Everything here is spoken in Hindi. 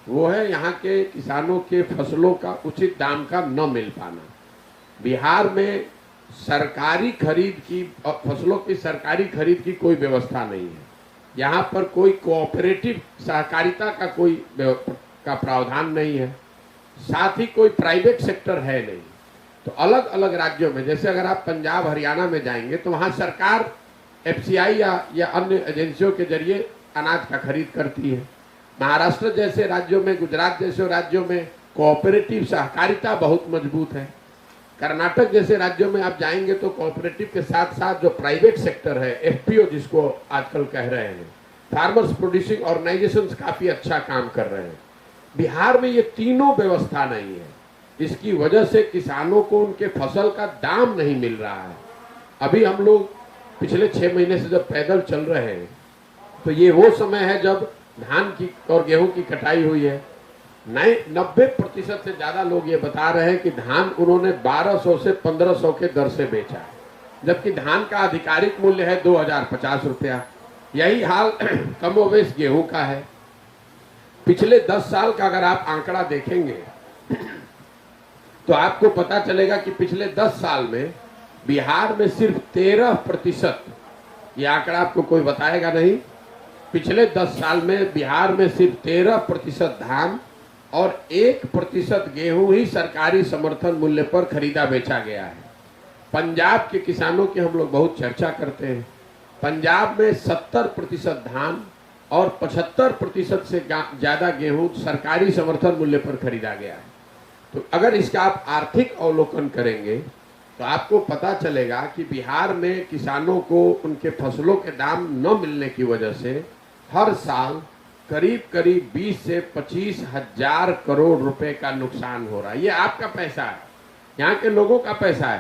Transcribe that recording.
वो है यहाँ के किसानों के फसलों का उचित दाम का न मिल पाना। बिहार में सरकारी खरीद की, फसलों की सरकारी खरीद की कोई व्यवस्था नहीं है। यहाँ पर कोई कोऑपरेटिव सहकारिता का कोई का प्रावधान नहीं है, साथ ही कोई प्राइवेट सेक्टर है नहीं। तो अलग अलग राज्यों में, जैसे अगर आप पंजाब हरियाणा में जाएंगे तो वहाँ सरकार एफसीआई या अन्य एजेंसियों के जरिए अनाज का खरीद करती है। महाराष्ट्र जैसे राज्यों में, गुजरात जैसे राज्यों में कोऑपरेटिव सहकारिता बहुत मजबूत है। कर्नाटक जैसे राज्यों में आप जाएंगे तो कोऑपरेटिव के साथ साथ जो प्राइवेट सेक्टर है, एफपीओ जिसको आजकल कह रहे हैं, फार्मर्स प्रोड्यूसिंग ऑर्गेनाइजेशंस, काफी अच्छा काम कर रहे हैं। बिहार में ये तीनों व्यवस्था नहीं है। इसकी वजह से किसानों को उनके फसल का दाम नहीं मिल रहा है। अभी हम लोग पिछले 6 महीने से जब पैदल चल रहे हैं तो ये वो समय है जब धान की और गेहूं की कटाई हुई है। 90% से ज्यादा लोग ये बता रहे हैं कि धान उन्होंने 1200 से 1500 के दर से बेचा है, जबकि धान का आधिकारिक मूल्य है 2050 रुपया। यही हाल कमोवेश गेहूं का है। पिछले 10 साल का अगर आप आंकड़ा देखेंगे तो आपको पता चलेगा कि पिछले 10 साल में बिहार में सिर्फ 13%, ये आंकड़ा आपको कोई बताएगा नहीं, पिछले 10 साल में बिहार में सिर्फ 13% धान और 1% गेहूं ही सरकारी समर्थन मूल्य पर खरीदा बेचा गया है। पंजाब के किसानों की हम लोग बहुत चर्चा करते हैं। पंजाब में 70% धान और 75% से ज्यादा गेहूं सरकारी समर्थन मूल्य पर खरीदा गया है। तो अगर इसका आप आर्थिक अवलोकन करेंगे तो आपको पता चलेगा कि बिहार में किसानों को उनके फसलों के दाम न मिलने की वजह से हर साल करीब करीब 20 से 25 हजार करोड़ रुपए का नुकसान हो रहा है। ये आपका पैसा है, यहाँ के लोगों का पैसा है।